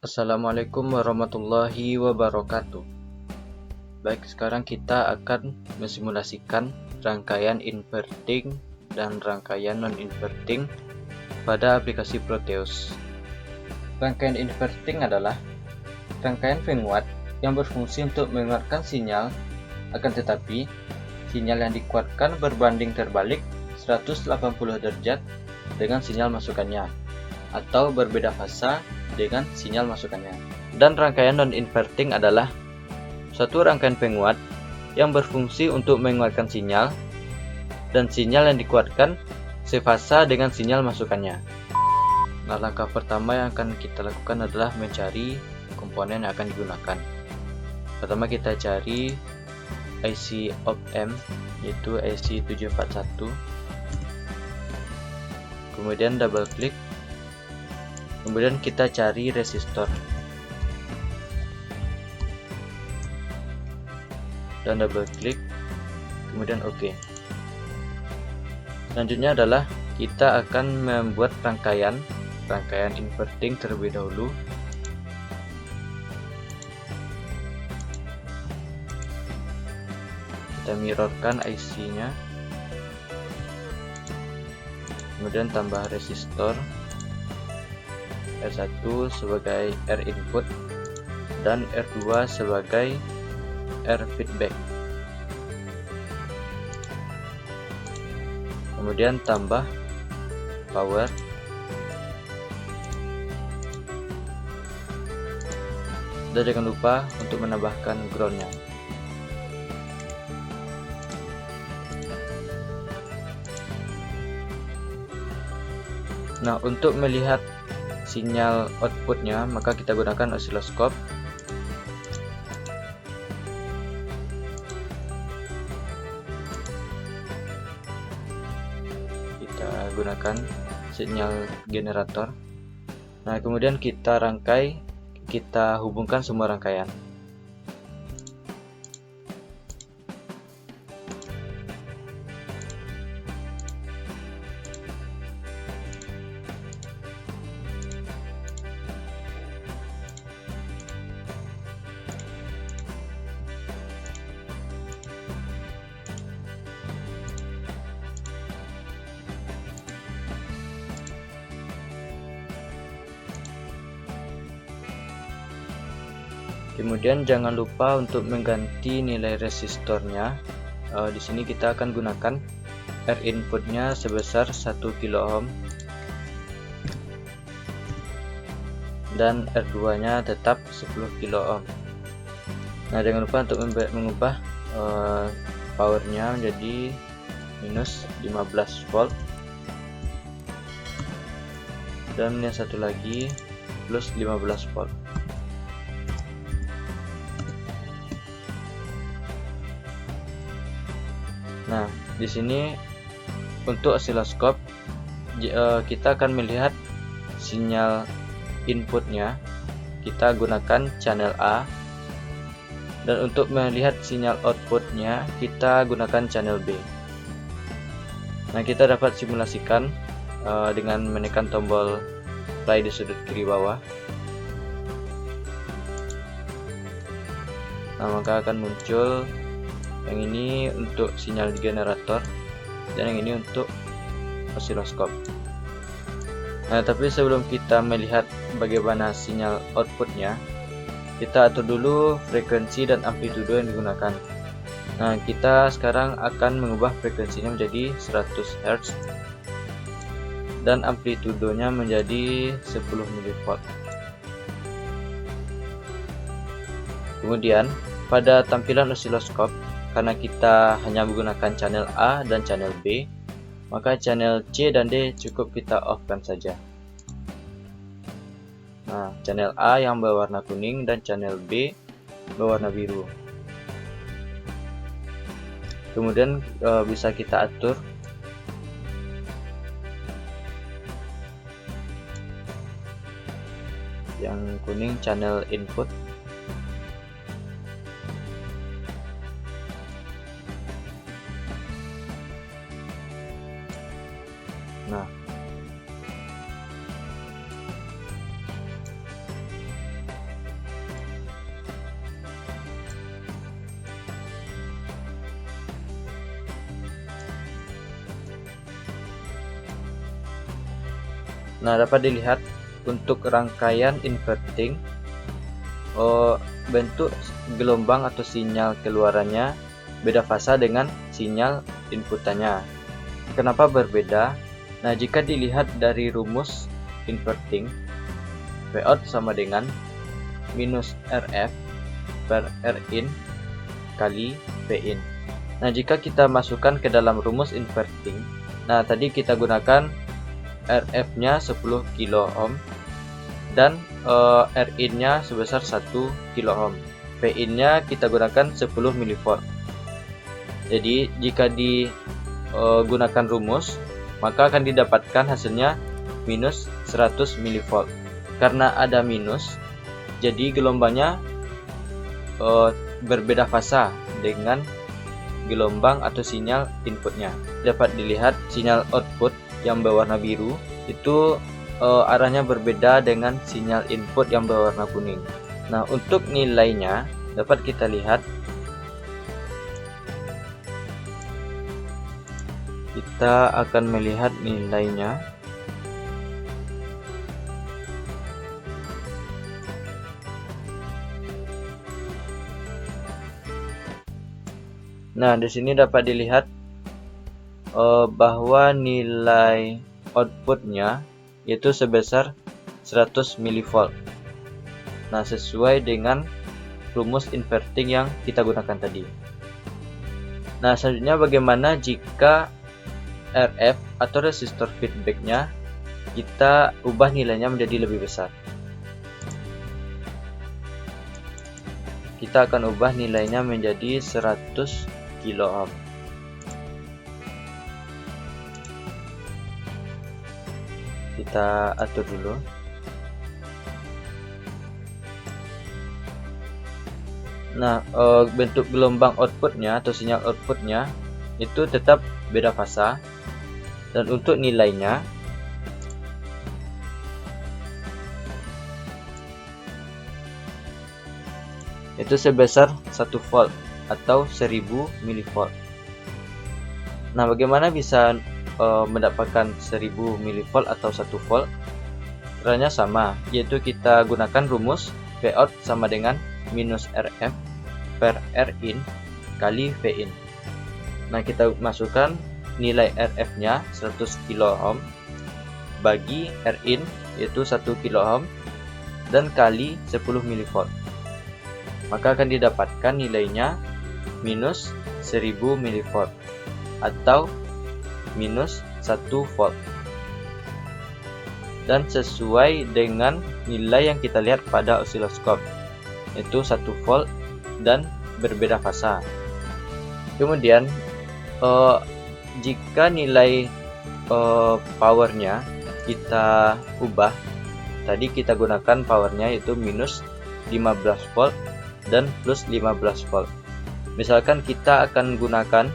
Assalamualaikum warahmatullahi wabarakatuh. Baik, sekarang kita akan mensimulasikan rangkaian inverting dan rangkaian non-inverting pada aplikasi Proteus. Rangkaian inverting adalah rangkaian penguat yang berfungsi untuk menguatkan sinyal, akan tetapi sinyal yang dikuatkan berbanding terbalik 180 derajat dengan sinyal masukannya, atau berbeda fasa dengan sinyal masukannya. Dan rangkaian non-inverting adalah suatu rangkaian penguat yang berfungsi untuk menguatkan sinyal dan sinyal yang dikuatkan sefasa dengan sinyal masukannya. Nah, langkah pertama yang akan kita lakukan adalah mencari komponen yang akan digunakan. Pertama kita cari IC op-amp, yaitu IC 741. Kemudian double klik. Kemudian kita cari resistor dan double klik, kemudian OK. Selanjutnya adalah kita akan membuat rangkaian inverting terlebih dahulu. Kita mirrorkan IC-nya, kemudian tambah resistor R1 sebagai R input dan R2 sebagai R feedback. Kemudian tambah power, dan jangan lupa untuk menambahkan groundnya. Nah, untuk melihat sinyal outputnya, maka kita gunakan oscilloscope. Kita gunakan sinyal generator. Nah, kemudian kita hubungkan semua rangkaian. Kemudian jangan lupa untuk mengganti nilai resistornya. Di sini kita akan gunakan R inputnya sebesar 1 kilo ohm dan R2 nya tetap 10 kilo ohm. Nah, jangan lupa untuk mengubah powernya menjadi minus 15 volt dan yang satu lagi plus 15 volt. Nah, di sini untuk oscilloscope kita akan melihat sinyal inputnya, kita gunakan channel A, dan untuk melihat sinyal outputnya kita gunakan channel B. Nah, kita dapat simulasikan dengan menekan tombol play di sudut kiri bawah. Nah, maka akan muncul yang ini untuk sinyal generator dan yang ini untuk oscilloscope. Nah, tapi sebelum kita melihat bagaimana sinyal outputnya, kita atur dulu frekuensi dan amplitudo yang digunakan. Nah, kita sekarang akan mengubah frekuensinya menjadi 100 Hz dan amplitudonya menjadi 10 mV. Kemudian pada tampilan oscilloscope, karena kita hanya menggunakan channel A dan channel B, maka channel C dan D cukup kita off-kan saja. Nah, channel A yang berwarna kuning dan channel B berwarna biru. Kemudian bisa kita atur yang kuning channel input, nah Nah, dapat dilihat untuk rangkaian inverting, bentuk gelombang atau sinyal keluarannya beda fasa dengan sinyal inputannya. Kenapa berbeda? Nah, jika dilihat dari rumus inverting, Vout sama dengan minus RF per Rin kali Vin. Nah, jika kita masukkan ke dalam rumus inverting, nah tadi kita gunakan RF-nya 10 kilo ohm dan Rin-nya sebesar 1 kilo ohm. Vin-nya kita gunakan 10 mV. Jadi jika digunakan rumus, maka akan didapatkan hasilnya minus 100 mV. Karena ada minus, jadi gelombangnya berbeda fasa dengan gelombang atau sinyal inputnya. Dapat dilihat sinyal output yang berwarna biru itu arahnya berbeda dengan sinyal input yang berwarna kuning. Nah, untuk nilainya dapat kita lihat. Kita akan melihat nilainya. Nah, di sini dapat dilihat bahwa nilai outputnya yaitu sebesar 100 mV. Nah, sesuai dengan rumus inverting yang kita gunakan tadi. Nah, selanjutnya bagaimana jika RF atau resistor feedbacknya kita ubah nilainya menjadi lebih besar? Kita akan ubah nilainya menjadi 100 kilo ohm. Kita atur dulu. Nah, bentuk gelombang outputnya atau sinyal outputnya itu tetap beda fasa, dan untuk nilainya itu sebesar 1 volt atau 1000 mV. Nah, bagaimana bisa mendapatkan 1000 mV atau 1 volt? Caranya sama, yaitu kita gunakan rumus Vout sama dengan minus RF per Rin kali Vin. Nah, kita masukkan nilai RF-nya 100 kilo ohm bagi Rin yaitu 1 kilo ohm dan kali 10 mV. Maka akan didapatkan nilainya minus 1000 mV atau minus 1 volt. Dan sesuai dengan nilai yang kita lihat pada osiloskop, yaitu 1 volt dan berbeda fasa. Kemudian jika nilai powernya kita ubah, tadi kita gunakan powernya yaitu minus 15 volt dan plus 15 volt. Misalkan kita akan gunakan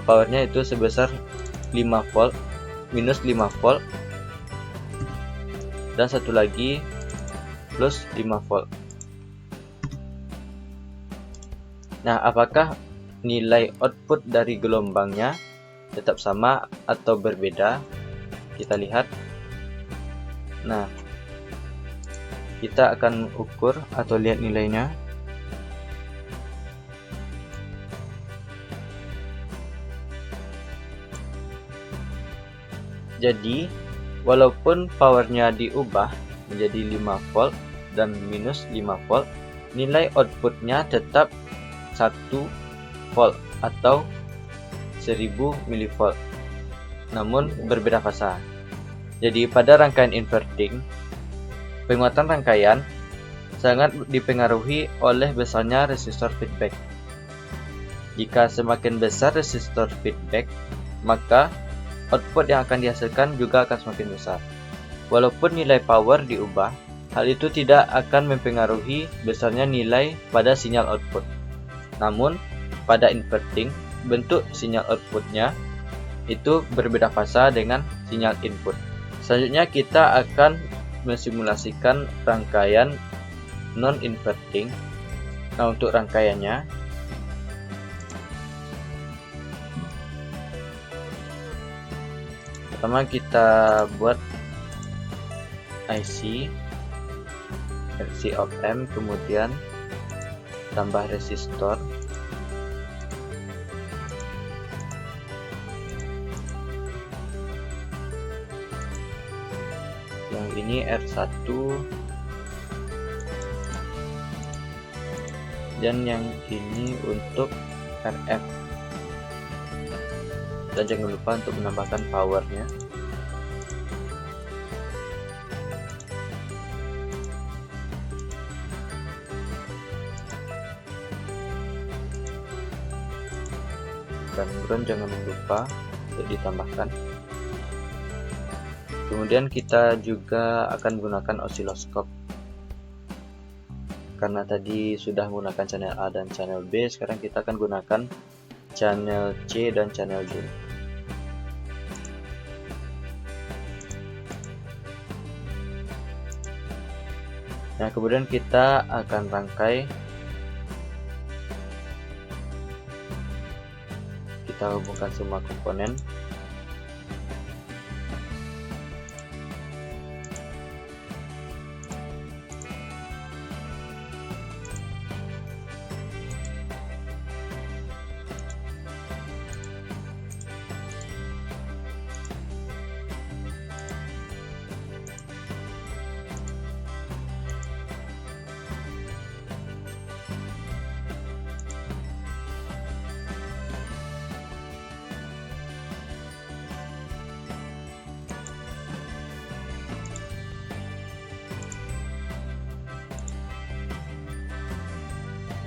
powernya itu sebesar 5 volt, minus 5 volt, dan satu lagi plus 5 volt. Nah, apakah nilai output dari gelombangnya tetap sama atau berbeda? Kita lihat. Nah, kita akan ukur atau lihat nilainya. Jadi, walaupun powernya diubah menjadi 5 volt dan minus 5 volt, nilai outputnya tetap 1 volt atau 1000 mV, namun berbeda fasa. Jadi pada rangkaian inverting, penguatan rangkaian sangat dipengaruhi oleh besarnya resistor feedback. Jika semakin besar resistor feedback, maka output yang akan dihasilkan juga akan semakin besar. Walaupun nilai power diubah, hal itu tidak akan mempengaruhi besarnya nilai pada sinyal output. Namun, pada inverting, bentuk sinyal outputnya itu berbeda fasa dengan sinyal input. Selanjutnya kita akan mensimulasikan rangkaian non-inverting. Nah, untuk rangkaiannya, pertama kita buat IC RC/M, kemudian tambah resistor, yang ini R1 dan yang ini untuk RF. Dan jangan lupa untuk menambahkan powernya. Dan ground jangan lupa untuk ditambahkan. Kemudian kita juga akan gunakan osiloskop. Karena tadi sudah menggunakan channel A dan channel B, sekarang kita akan gunakan channel C dan channel D. Nah, kemudian kita akan rangkai. Kita hubungkan semua komponen.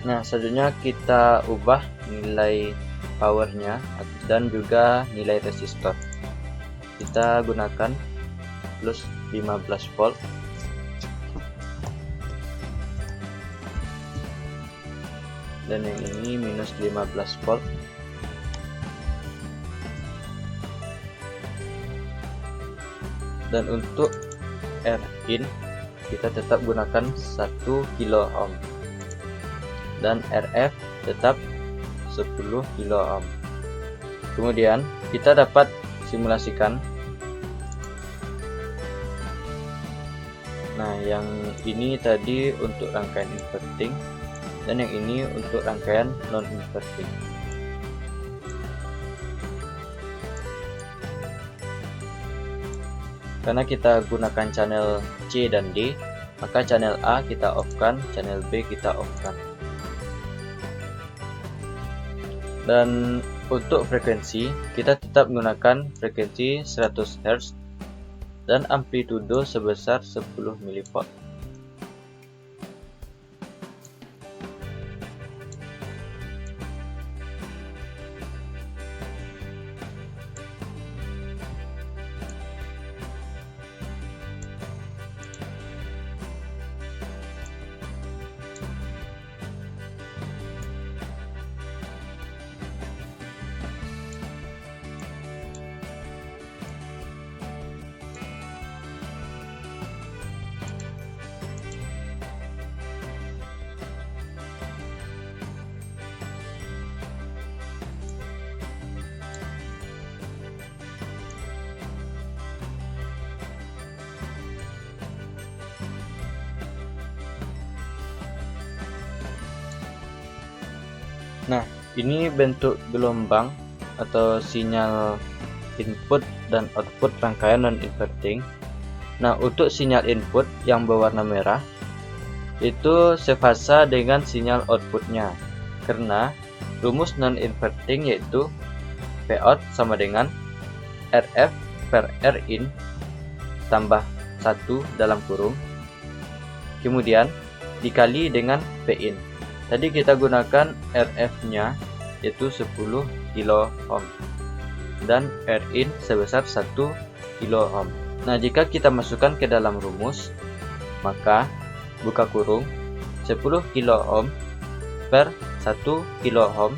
Nah, selanjutnya kita ubah nilai powernya dan juga nilai resistor. Kita gunakan plus 15 volt dan yang ini minus 15 volt. Dan untuk Rin kita tetap gunakan 1 kilo ohm. Dan RF tetap 10 kilo ohm. Kemudian kita dapat simulasikan. Nah, yang ini tadi untuk rangkaian inverting dan yang ini untuk rangkaian non inverting. Karena kita gunakan channel C dan D, maka channel A kita off-kan, channel B kita off-kan. Dan untuk frekuensi kita tetap menggunakan frekuensi 100 Hz dan amplitudo sebesar 10 mV. Nah, ini bentuk gelombang atau sinyal input dan output rangkaian non-inverting. Nah, untuk sinyal input yang berwarna merah itu sefasa dengan sinyal outputnya, karena rumus non-inverting yaitu Vout sama dengan RF per Rin tambah 1 dalam kurung, kemudian dikali dengan Vin. Tadi kita gunakan RF-nya yaitu 10 kilo ohm dan Rin sebesar 1 kilo ohm. Nah, jika kita masukkan ke dalam rumus, maka buka kurung 10 kilo ohm per 1 kilo ohm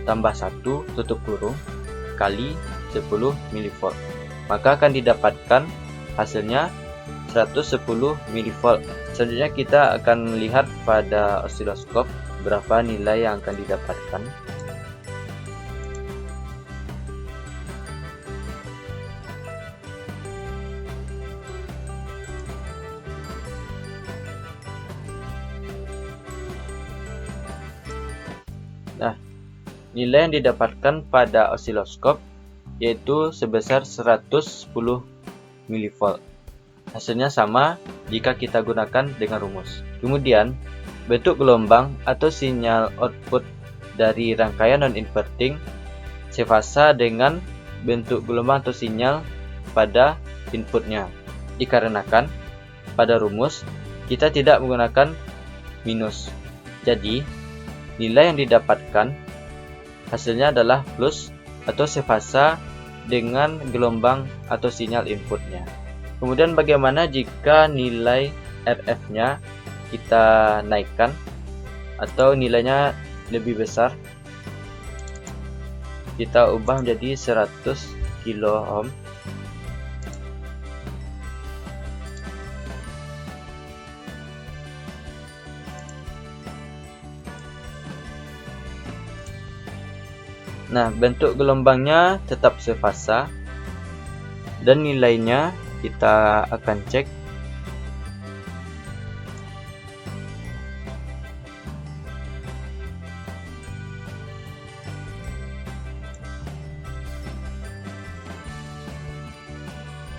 tambah 1 tutup kurung kali 10 mV. Maka akan didapatkan hasilnya 110 mV. Selanjutnya kita akan melihat pada osiloskop berapa nilai yang akan didapatkan. Nah, nilai yang didapatkan pada osiloskop yaitu sebesar 110 mV. Hasilnya sama jika kita gunakan dengan rumus. Kemudian, bentuk gelombang atau sinyal output dari rangkaian non-inverting sefasa dengan bentuk gelombang atau sinyal pada inputnya. Dikarenakan pada rumus kita tidak menggunakan minus. Jadi, nilai yang didapatkan hasilnya adalah plus atau sefasa dengan gelombang atau sinyal inputnya. Kemudian bagaimana jika nilai RF-nya kita naikkan atau nilainya lebih besar? Kita ubah menjadi 100 kilo ohm. Nah, bentuk gelombangnya tetap sefasa dan nilainya kita akan cek.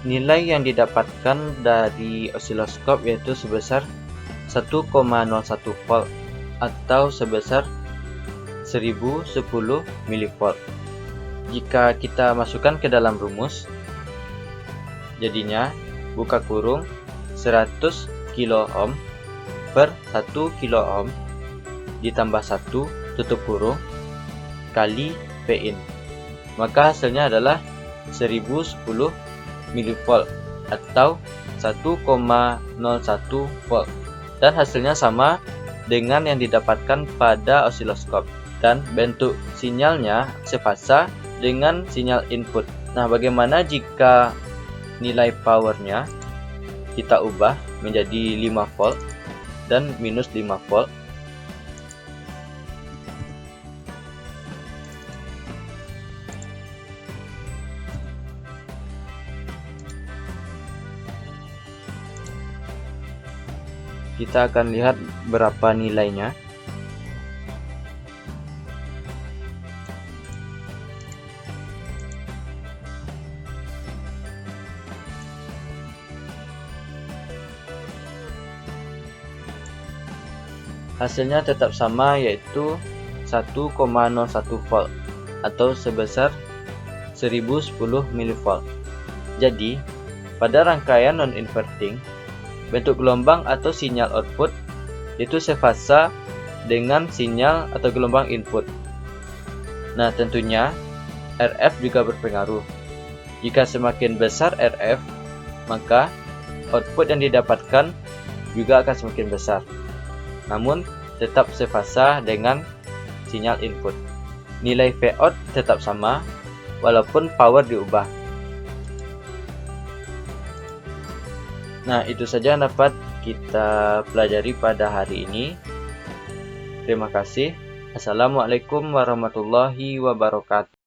Nilai yang didapatkan dari osiloskop yaitu sebesar 1,01 volt atau sebesar 1010 mV. Jika kita masukkan ke dalam rumus, jadinya buka kurung 100 kilo ohm per 1 kilo ohm ditambah 1 tutup kurung kali Pin. Maka hasilnya adalah 1010 mV atau 1,01 volt. Dan hasilnya sama dengan yang didapatkan pada osiloskop. Dan bentuk sinyalnya sefasa dengan sinyal input. Nah, bagaimana jika nilai powernya kita ubah menjadi 5 volt dan minus 5 volt? Kita akan lihat berapa nilainya. Hasilnya tetap sama, yaitu 1,01 volt atau sebesar 1010 mV. Jadi, pada rangkaian non-inverting, bentuk gelombang atau sinyal output itu sefasa dengan sinyal atau gelombang input. Nah, tentunya RF juga berpengaruh. Jika semakin besar RF, maka output yang didapatkan juga akan semakin besar. Namun, tetap sefasa dengan sinyal input. Nilai Vout tetap sama, walaupun power diubah. Nah, itu saja yang dapat kita pelajari pada hari ini. Terima kasih. Assalamualaikum warahmatullahi wabarakatuh.